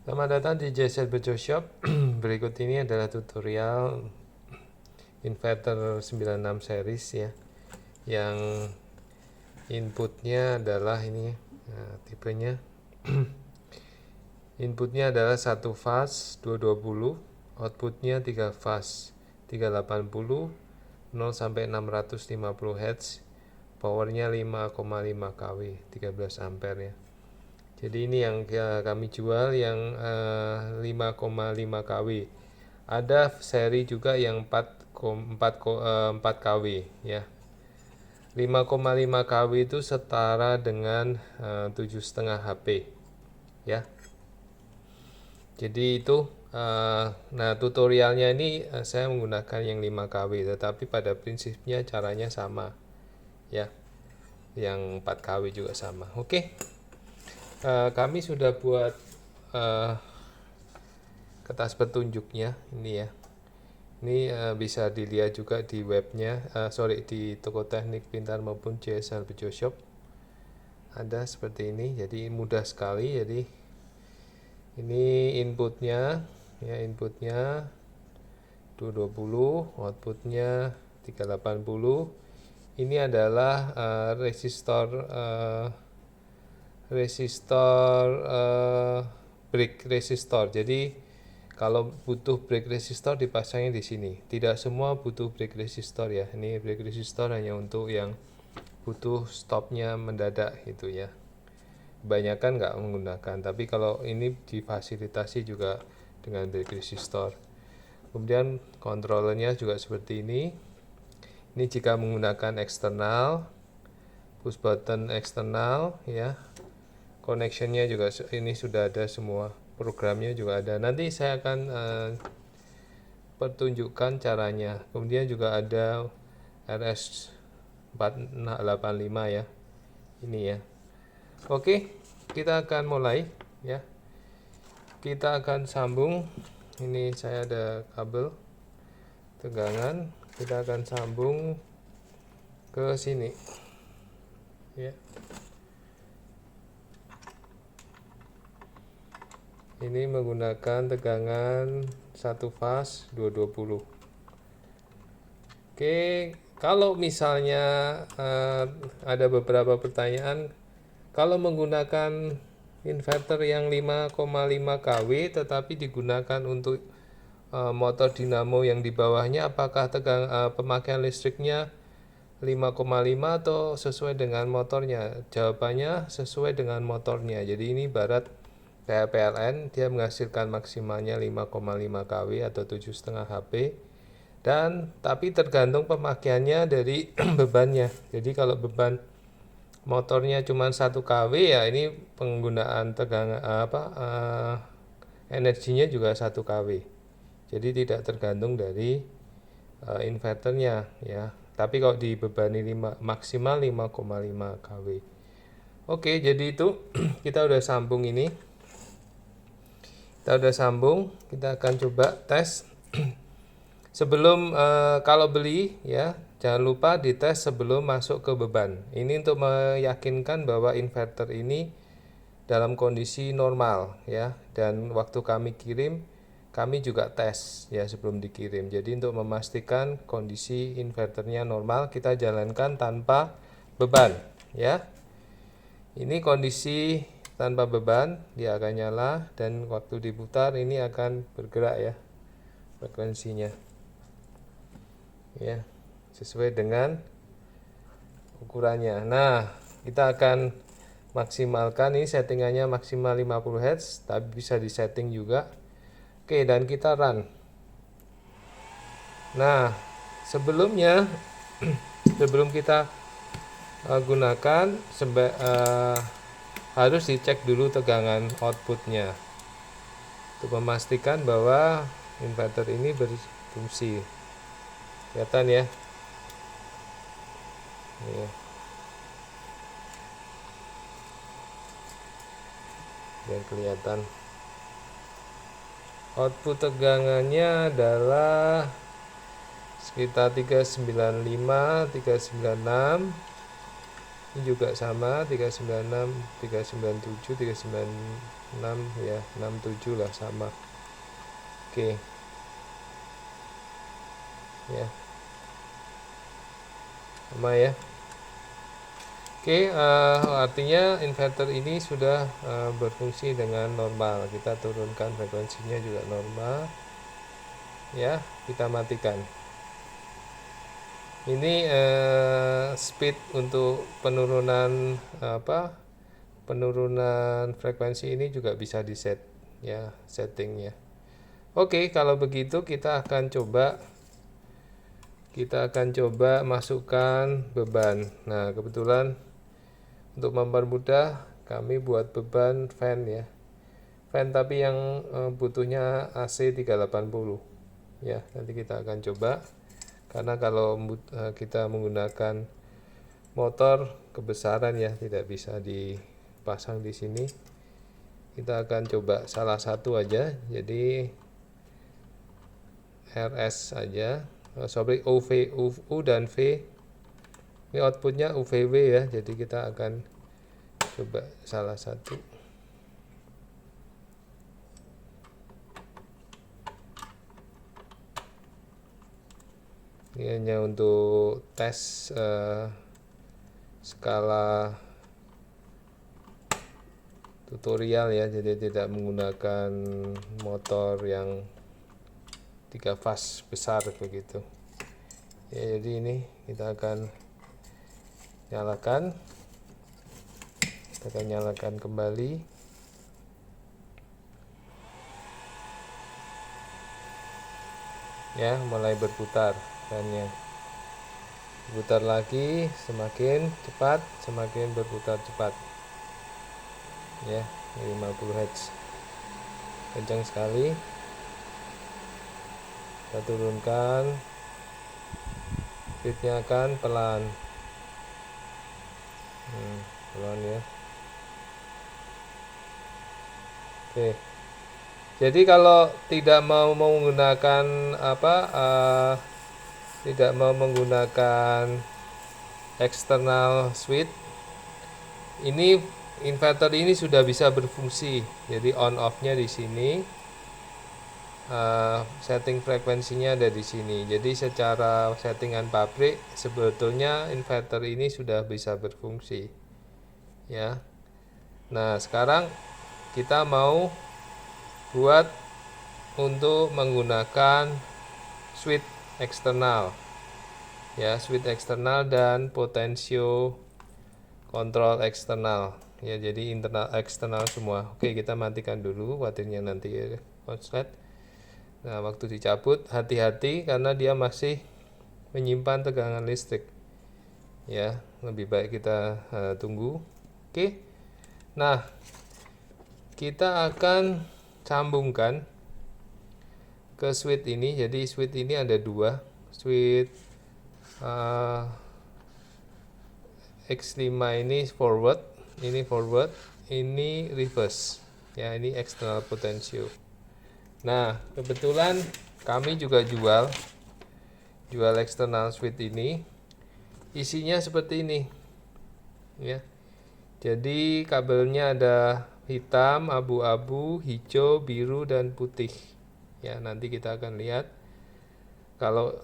Selamat datang di JSL Bejo Shop. Berikut ini adalah tutorial inverter 96 series ya, yang inputnya adalah ini. Nah, tipenya inputnya adalah 1 fase 220, outputnya 3 fase 380, 0 sampai 650 Hz, powernya 5,5 kW, 13 ampere ya. Jadi ini yang kami jual yang 5,5 kW. Ada seri juga yang 4 kW ya. 5,5 kW itu setara dengan 7,5 HP ya. Jadi itu nah tutorialnya ini saya menggunakan yang 5 kW, tetapi pada prinsipnya caranya sama ya. Yang 4 kW juga sama. Oke. Kami sudah buat kertas petunjuknya ini ya. Ini bisa dilihat juga di webnya, di toko teknik pintar maupun JSL Bejo Shop. Ada seperti ini, jadi mudah sekali. Jadi ini inputnya ya, inputnya 220, outputnya 380. Ini adalah resistor break resistor. Jadi kalau butuh break resistor dipasangnya di sini. Tidak semua butuh break resistor ya. Ini break resistor hanya untuk yang butuh stopnya mendadak itu ya. Kebanyakan nggak menggunakan, tapi kalau ini difasilitasi juga dengan break resistor. Kemudian kontrolernya juga seperti ini. Ini jika menggunakan eksternal, push button eksternal ya. Connectionnya juga ini sudah ada semua, programnya juga ada. Nanti saya akan pertunjukkan caranya. Kemudian juga ada RS485 ya, ini ya. Oke, kita akan mulai ya. Kita akan sambung. Ini saya ada kabel tegangan, kita akan sambung ke sini ya. Ini menggunakan tegangan 1 fase 220. Oke, kalau misalnya ada beberapa pertanyaan, kalau menggunakan inverter yang 5,5 kW tetapi digunakan untuk motor dinamo yang di bawahnya, apakah pemakaian listriknya 5,5 atau sesuai dengan motornya? Jawabannya sesuai dengan motornya. Jadi ini ibarat kayak PLN, dia menghasilkan maksimalnya 5,5 kW atau 7,5 HP, dan tapi tergantung pemakaiannya dari bebannya. Jadi kalau beban motornya cuma 1 kW ya, ini penggunaan tegangan energinya juga 1 kW. Jadi tidak tergantung dari inverternya ya. Tapi kalau dibebani maksimal 5,5 kW. Oke, jadi itu kita udah sambung ini. Kita udah sambung, kita akan coba tes. Sebelum kalau beli ya, jangan lupa dites sebelum masuk ke beban. Ini untuk meyakinkan bahwa inverter ini dalam kondisi normal ya. Dan waktu kami kirim, kami juga tes ya sebelum dikirim. Jadi untuk memastikan kondisi inverternya normal, kita jalankan tanpa beban ya. Ini kondisi tanpa beban, dia akan nyala, dan waktu diputar ini akan bergerak ya frekuensinya ya, sesuai dengan ukurannya. Nah, kita akan maksimalkan, ini settingannya maksimal 50 Hz, tapi bisa disetting juga. Oke, dan kita run. Nah, sebelumnya sebelum kita gunakan harus dicek dulu tegangan outputnya untuk memastikan bahwa inverter ini berfungsi. Kelihatan ya, biar kelihatan. Output tegangannya adalah sekitar 395, 396. Ini juga sama 396, 397, 396 ya, 67 lah sama. Oke. Ya. Sama ya. Oke, artinya inverter ini sudah berfungsi dengan normal. Kita turunkan frekuensinya juga normal. Ya, kita matikan. Ini speed untuk penurunan penurunan frekuensi ini juga bisa di set ya, settingnya. Oke, kalau begitu kita akan coba masukkan beban. Nah, kebetulan untuk mempermudah kami buat beban fan ya. Fan tapi yang butuhnya AC 380 ya. Nanti kita akan coba. Karena kalau kita menggunakan motor kebesaran ya, tidak bisa dipasang di sini. Kita akan coba salah satu aja, jadi RS aja. Sorry, U dan V. Ini outputnya UVW ya, jadi kita akan coba salah satu. Ini hanya untuk tes skala tutorial ya, jadi tidak menggunakan motor yang 3 fase besar begitu ya. Jadi ini kita akan nyalakan kembali ya, mulai berputar fannya. Putar lagi, semakin cepat, semakin berputar cepat ya. 50 Hz, kencang sekali. Kita turunkan, speednya akan pelan, pelan ya. Oke, jadi kalau tidak mau menggunakan tidak mau menggunakan external switch, ini inverter ini sudah bisa berfungsi. Jadi on off-nya di sini, setting frekuensinya ada di sini. Jadi secara settingan pabrik sebetulnya inverter ini sudah bisa berfungsi ya. Nah, sekarang kita mau buat untuk menggunakan switch eksternal ya, switch eksternal dan potensio kontrol eksternal ya, jadi internal eksternal semua. Oke, kita matikan dulu watirnya nanti ya, konslet. Nah, waktu dicabut hati-hati karena dia masih menyimpan tegangan listrik ya, lebih baik kita tunggu. Oke, nah kita akan sambungkan ke switch ini. Jadi switch ini ada dua, switch X5 ini forward, ini reverse ya, ini external potential. Nah, kebetulan kami juga jual external switch ini, isinya seperti ini ya. Jadi kabelnya ada hitam, abu-abu, hijau, biru, dan putih ya. Nanti kita akan lihat kalau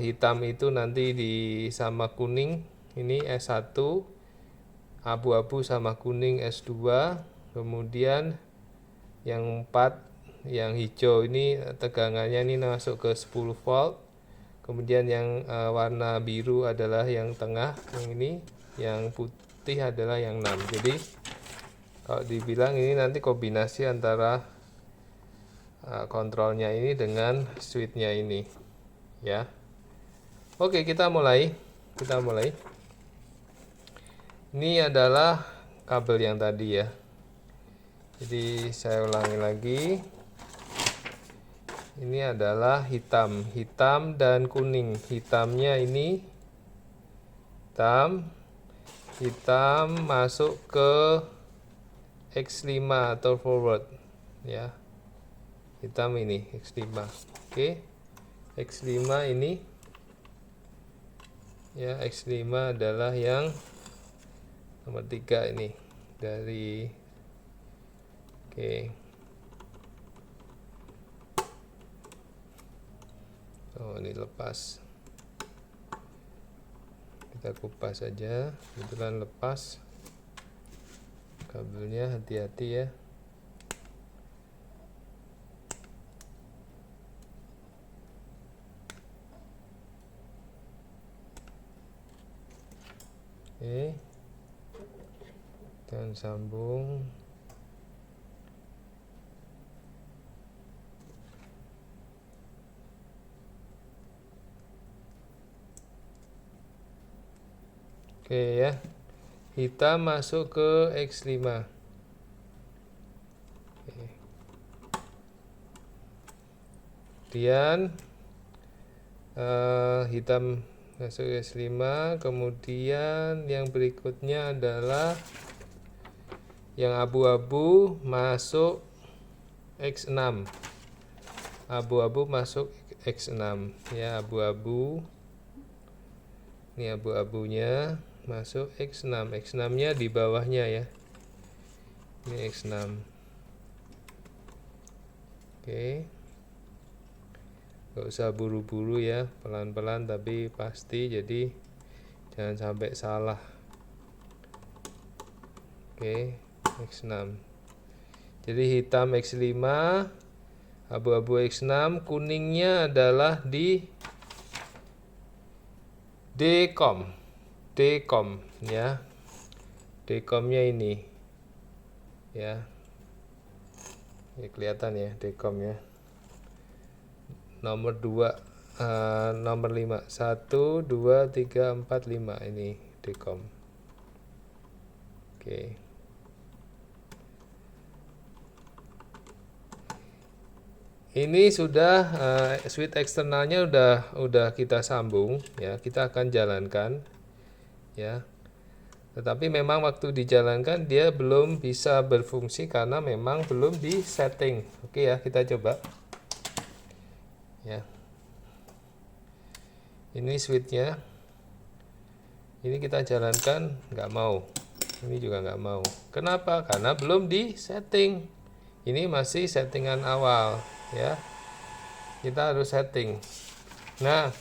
hitam itu nanti sama kuning, ini S1, abu-abu sama kuning S2, kemudian yang 4 yang hijau ini tegangannya ini masuk ke 10 volt, kemudian yang warna biru adalah yang tengah, yang ini, yang putih adalah yang 6. Jadi kalau dibilang ini nanti kombinasi antara kontrolnya ini dengan switchnya ini ya. Oke, kita mulai. Ini adalah kabel yang tadi ya. Jadi saya ulangi lagi. Ini adalah hitam dan kuning. Hitamnya ini hitam masuk ke X5 atau forward ya. Hitam ini X5. Oke. X5 ini ya, X5 adalah yang nomor 3 ini dari oke. Oh, ini lepas. Kita kupas saja, kebetulan lepas kabelnya, hati-hati ya. Oke, dan sambung. Oke ya, hitam masuk ke X5. Oke. Kemudian hitam masuk X5, kemudian yang berikutnya adalah yang abu-abu masuk X6. Abu-abu masuk X6 ya, abu-abu. Ini abu-abunya masuk X6. X6-nya di bawahnya ya. Ini X6. Oke. Gak usah buru-buru ya, pelan-pelan tapi pasti, jadi jangan sampai salah. Oke, X6. Jadi hitam X5, abu-abu X6, kuningnya adalah di Dcom ya. Dcom-nya ini ya. Ya kelihatan ya Dcom ya. Nomor 2, nomor 5, 1 2 3 4 5 ini Dcom. Oke. Ini sudah switch eksternalnya udah kita sambung ya, kita akan jalankan ya. Tetapi memang waktu dijalankan dia belum bisa berfungsi karena memang belum di setting. Oke ya, kita coba ya. Ini switchnya, ini kita jalankan, nggak mau, ini juga nggak mau. Kenapa? Karena belum di setting. Ini masih settingan awal ya, kita harus setting. Nah,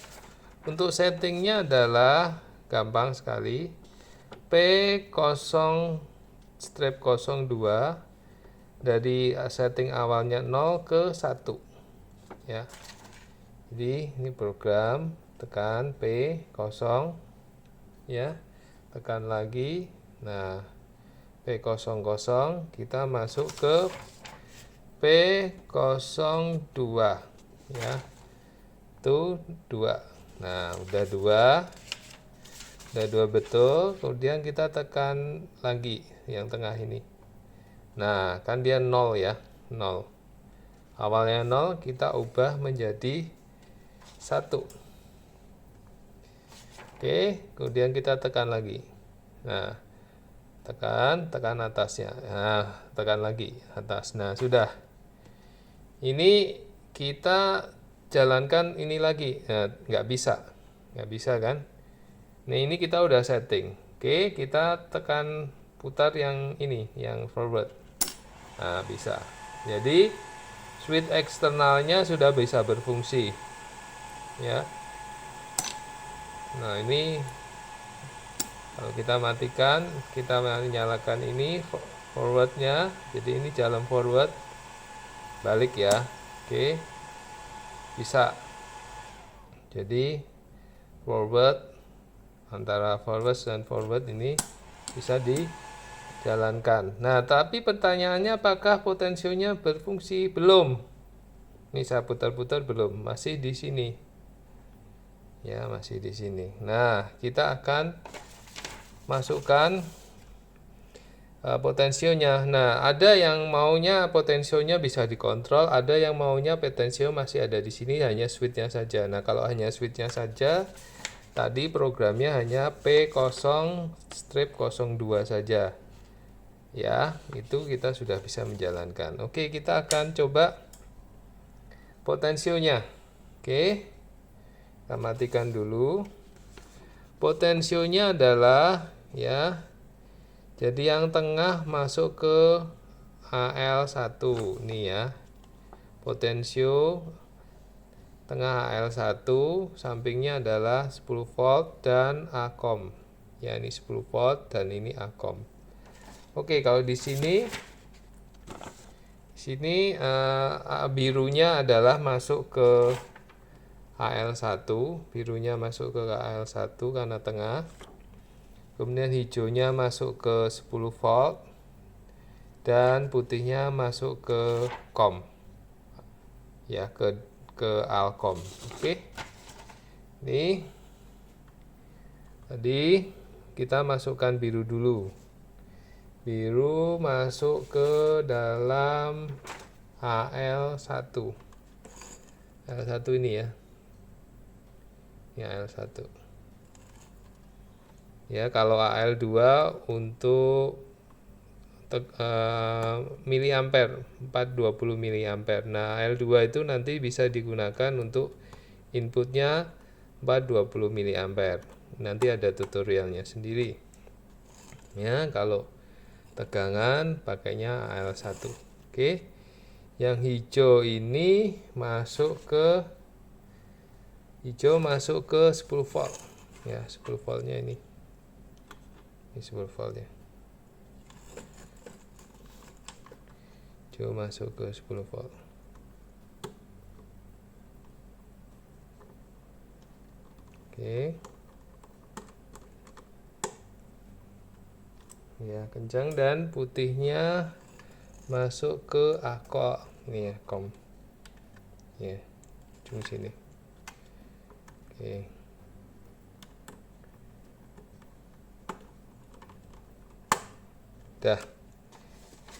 untuk settingnya adalah gampang sekali. P0/02 dari setting awalnya 0 ke 1 ya. Jadi ini program, tekan P0 ya, tekan lagi. Nah, P00 kita masuk ke P02 ya. Itu 2. Nah, udah 2 betul. Kemudian kita tekan lagi yang tengah ini. Nah, kan dia 0 ya, 0. Awalnya 0, kita ubah menjadi 1. Oke, kemudian kita tekan lagi. Nah, tekan atasnya. Nah, tekan lagi atas. Nah, sudah. Ini kita jalankan ini lagi. Nah, nggak bisa kan? Nah, ini kita udah setting. Oke, kita tekan putar yang ini, yang forward. Nah, bisa. Jadi switch eksternalnya sudah bisa berfungsi ya. Nah, ini kalau kita matikan, kita nyalakan ini forwardnya, jadi ini jalan forward, balik ya. Oke, bisa. Jadi forward, antara forward dan forward ini bisa dijalankan. Nah, tapi pertanyaannya apakah potensionya berfungsi? Belum. Ini saya putar-putar belum, masih di sini. Ya, masih di sini. Nah, kita akan masukkan potensionya. Nah, ada yang maunya potensionya bisa dikontrol, ada yang maunya potensio masih ada di sini, hanya switchnya saja. Nah, kalau hanya switchnya saja, tadi programnya hanya P0/02 saja. Ya, itu kita sudah bisa menjalankan. Oke, kita akan coba potensionya. Oke, kita matikan dulu. Potensionya adalah ya Jadi yang tengah masuk ke AL1 nih ya. Potensio tengah AL1, sampingnya adalah 10 volt dan Acom. Ya, ini 10 volt dan ini Acom. Oke, kalau di sini birunya adalah masuk ke AL1, birunya masuk ke AL1 karena tengah. Kemudian hijaunya masuk ke 10 volt dan putihnya masuk ke COM. Ya, ke Alcom. Oke. Ini tadi kita masukkan biru dulu. Biru masuk ke dalam AL1. AL1 ini ya. Ini AL1. Ya, kalau AL2 untuk miliampere, 420 miliampere. Nah, AL2 itu nanti bisa digunakan untuk inputnya 420 miliampere. Nanti ada tutorialnya sendiri. Ya, kalau tegangan pakainya AL1. Oke. Yang hijau ini masuk ke 10 volt. Ya, 10 voltnya ini. Ini 10 voltnya. Hijau masuk ke 10 volt. Oke. Ya, kencang, dan putihnya masuk ke Acom. Ini ya, COM. Ya, ujung sini. Oke. Dah.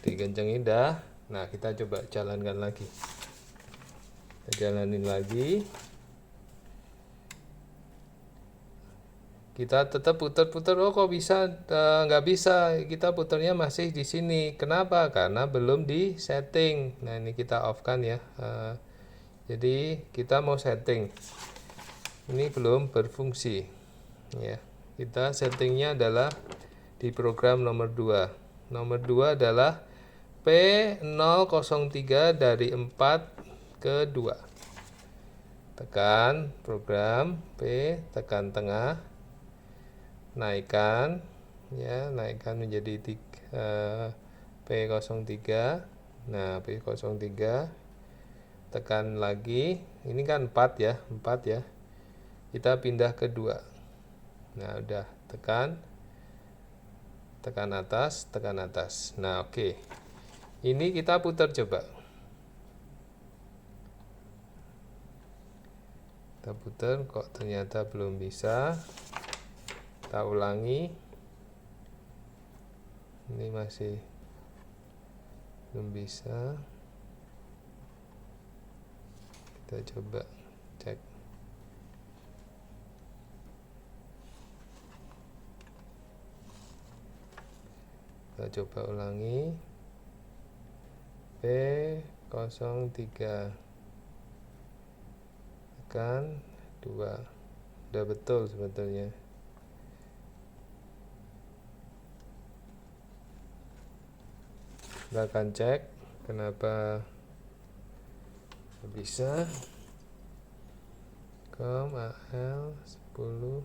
Dikencengin dah. Nah, kita coba jalankan lagi. Kita jalanin lagi. Kita tetap putar-putar. Oh, kok bisa? Nggak bisa. Kita putarnya masih di sini. Kenapa? Karena belum di setting. Nah, ini kita off kan ya. Jadi kita mau setting. Ini belum berfungsi. Ya, kita settingnya adalah di program nomor 2. Nomor 2 adalah P003 dari 4 ke 2. Tekan program P, tekan tengah, naikkan ya, naikkan menjadi P03. Nah, P03, tekan lagi. Ini kan 4 ya, 4 ya. Kita pindah ke 2. Nah, udah, tekan atas, tekan atas. Nah, oke. Ini kita putar coba. Kita putar, kok ternyata belum bisa. Kita ulangi. Ini masih belum bisa. Kita coba cek. Kita coba ulangi. P03, tekan 2. Udah betul sebetulnya. Kita akan cek kenapa bisa. COM AL10.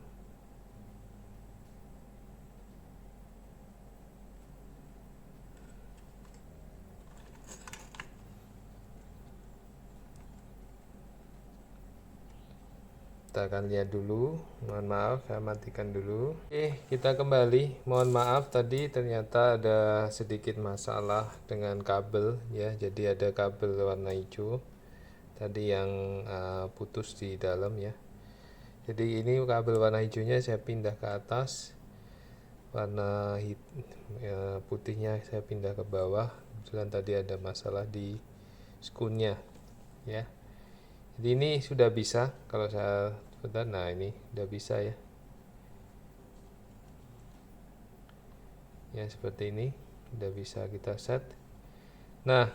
Kita akan lihat dulu. Mohon maaf, saya matikan dulu. Oke, kita kembali. Mohon maaf, tadi ternyata ada sedikit masalah dengan kabel ya. Jadi ada kabel warna hijau tadi yang putus di dalam ya. Jadi ini kabel warna hijaunya saya pindah ke atas, warna putihnya saya pindah ke bawah. Kebetulan tadi ada masalah di skunnya ya. Jadi ini sudah bisa. Kalau saya sebentar, nah ini udah bisa ya. Ya, seperti ini udah bisa kita set. Nah,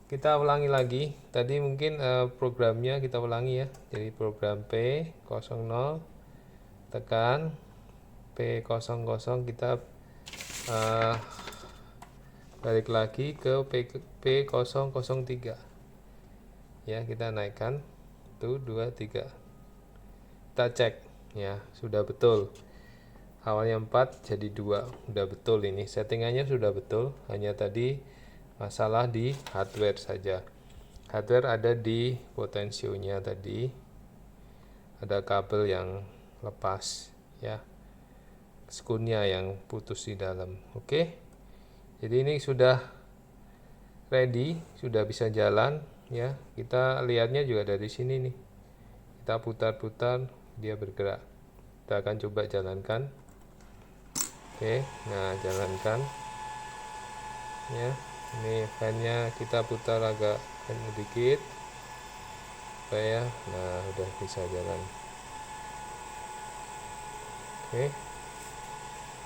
kita ulangi lagi. Tadi mungkin programnya kita ulangi ya. Jadi program P00, tekan P00, kita uh, balik lagi ke P003 ya, kita naikkan tuh 2 3, kita cek ya, sudah betul. Awalnya 4 jadi 2, udah betul, ini settingannya sudah betul, hanya tadi masalah di hardware saja. Hardware ada di potensionya tadi, ada kabel yang lepas ya, skunnya yang putus di dalam. Oke, jadi ini sudah ready, sudah bisa jalan ya. Kita lihatnya juga dari sini nih, kita putar-putar dia bergerak. Kita akan coba jalankan. Oke, nah jalankan ya. Ini fan-nya kita putar agak sedikit supaya, nah udah bisa jalan. Oke,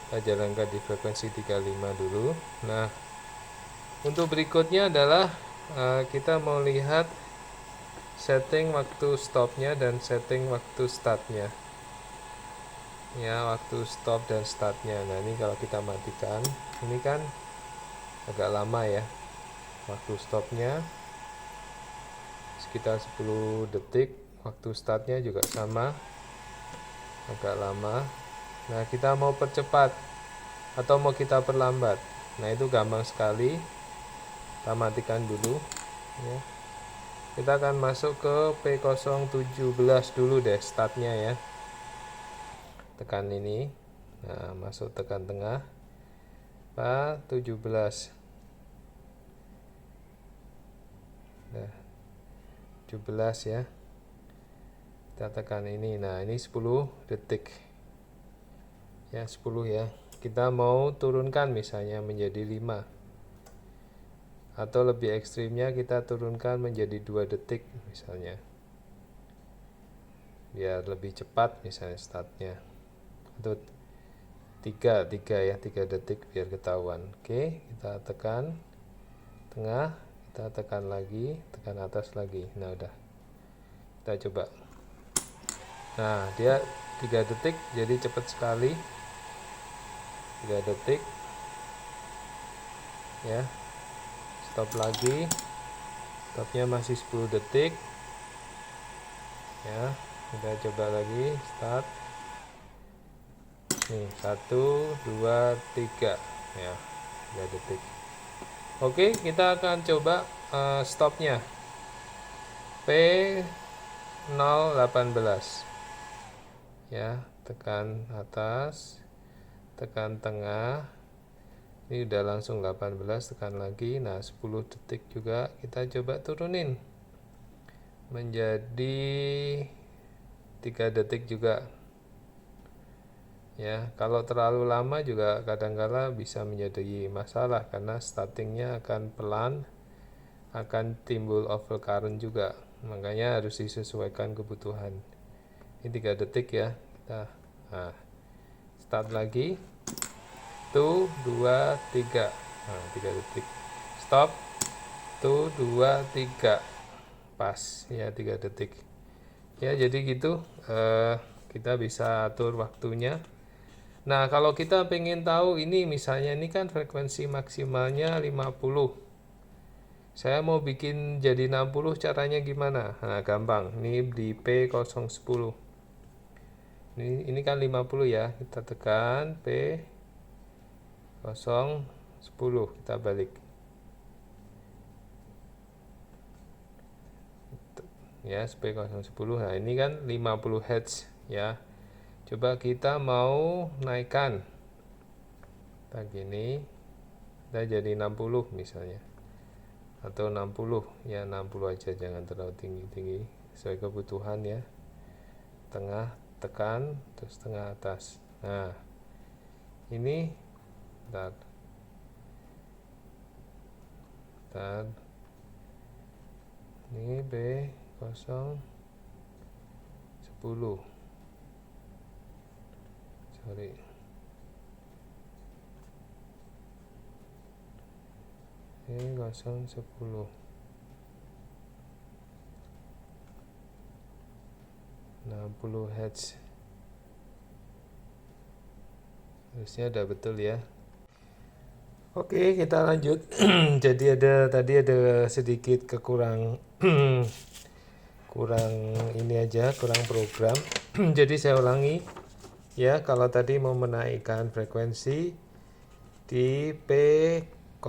kita jalankan di frekuensi 35 dulu. Nah, untuk berikutnya adalah kita mau lihat setting waktu stopnya dan setting waktu startnya ya, waktu stop dan startnya. Nah, ini kalau kita matikan, ini kan agak lama ya, waktu stopnya sekitar 10 detik, waktu startnya juga sama, agak lama. Nah, kita mau percepat atau mau kita perlambat, nah itu gampang sekali. Kita matikan dulu ya. Kita akan masuk ke P017 dulu deh, startnya ya, tekan ini. Nah, masuk, tekan tengah, P17. Nah, 17 ya, kita tekan ini. Nah, ini 10 detik ya, 10 ya. Kita mau turunkan misalnya menjadi 5, atau lebih ekstrimnya kita turunkan menjadi 2 detik misalnya, biar lebih cepat misalnya startnya, atau 3 ya, 3 detik biar ketahuan. Oke, kita tekan tengah, kita tekan lagi, tekan atas lagi. Nah, udah, kita coba. Nah, dia 3 detik, jadi cepat sekali. 3 detik ya, stop lagi, stopnya masih 10 detik ya. Kita coba lagi, start nih, 1 2 3 ya, 3 detik. Oke, kita akan coba stopnya P018 ya, tekan atas, tekan tengah, ini udah langsung 18, tekan lagi. Nah, 10 detik juga kita coba turunin menjadi 3 detik juga ya. Kalau terlalu lama juga kadang-kala bisa menjadi masalah, karena startingnya akan pelan, akan timbul overcurrent juga, makanya harus disesuaikan kebutuhan. Ini 3 detik ya, kita start lagi, 1 2 3, nah 3 detik, stop, 1 2 3, pas ya, 3 detik ya. Jadi gitu, kita bisa atur waktunya. Nah, kalau kita pengen tahu ini, misalnya ini kan frekuensi maksimalnya 50, saya mau bikin jadi 60, caranya gimana? Nah, gampang, ini di P010, ini kan 50 ya, kita tekan P010, kita balik ya, P010. Nah, ini kan 50 Hz ya. Coba kita mau naikkan, kita gini, kita jadi 60 misalnya, atau 60 ya, 60 aja, jangan terlalu tinggi-tinggi, sesuai kebutuhan ya. Tengah, tekan, terus tengah atas. Nah, ini bentar, ini B010, sorry, ini 010, 60 Hz, harusnya udah betul ya. Oke, kita lanjut. Jadi tadi ada sedikit kurang ini aja, kurang program. Jadi saya ulangi ya, kalau tadi mau menaikkan frekuensi di P0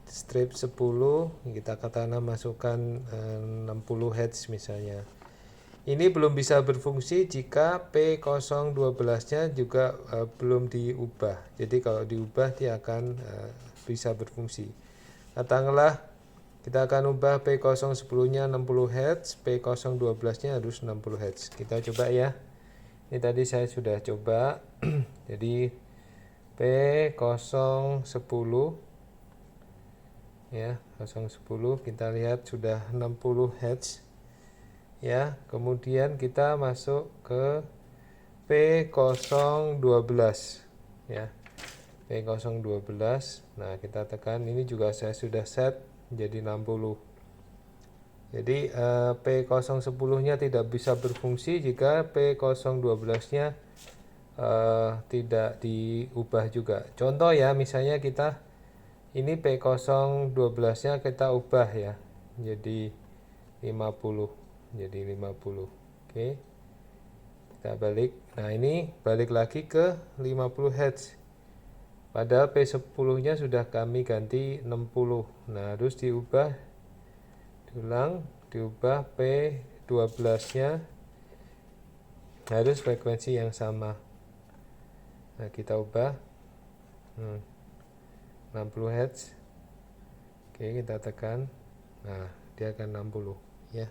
strip 10, kita katakanlah masukkan 60 Hz misalnya. Ini belum bisa berfungsi jika P012-nya juga belum diubah. Jadi kalau diubah dia akan bisa berfungsi. Katakanlah kita akan ubah P010-nya 60 Hz, P012-nya harus 60 Hz. Kita coba ya. Ini tadi saya sudah coba. Jadi P010 ya, 010 kita lihat sudah 60 Hz. Ya, kemudian kita masuk ke P012 ya. P012. Nah, kita tekan, ini juga saya sudah set jadi 60. Jadi P010-nya tidak bisa berfungsi jika P012-nya tidak diubah juga. Contoh ya, misalnya kita ini P012-nya kita ubah ya. Jadi 50. Jadi 50. Oke. Kita balik. Nah, ini balik lagi ke 50 Hz. Padahal P10-nya sudah kami ganti 60. Nah, harus diubah. Diubah P12-nya harus frekuensi yang sama. Nah, kita ubah 60 Hz. Oke, kita tekan. Nah, dia akan 60 ya.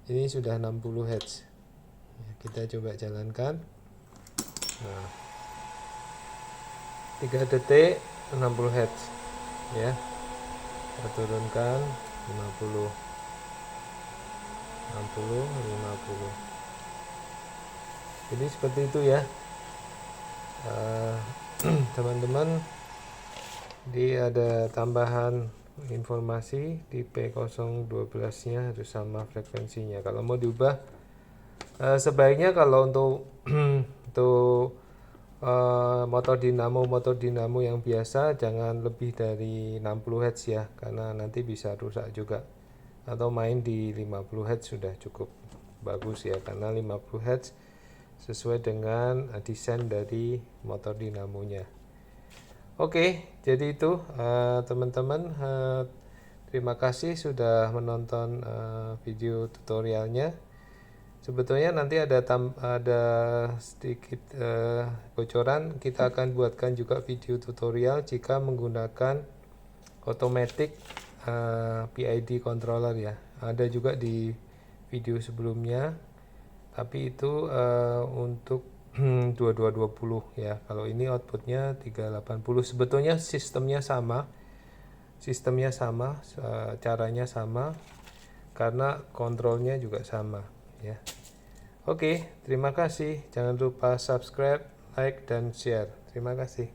Ini sudah 60 Hz. Kita coba jalankan. Nah, 3 detik 60 Hz ya. Kita turunkan 50. 60, 50. Jadi seperti itu ya. Teman-teman, ada tambahan informasi di P012-nya harus sama frekuensinya. Kalau mau diubah sebaiknya kalau untuk motor dinamo yang biasa jangan lebih dari 60 Hz ya, karena nanti bisa rusak juga. Atau main di 50 Hz sudah cukup bagus ya, karena 50 Hz sesuai dengan desain dari motor dinamonya. Oke, jadi itu teman-teman, terima kasih sudah menonton video tutorialnya. Sebetulnya nanti ada sedikit bocoran, kita akan buatkan juga video tutorial jika menggunakan automatic PID controller ya. Ada juga di video sebelumnya, tapi itu untuk 2220 ya. Kalau ini outputnya 380. Sebetulnya sistemnya sama, caranya sama, karena kontrolnya juga sama ya. Oke, terima kasih. Jangan lupa subscribe, like, dan share. Terima kasih.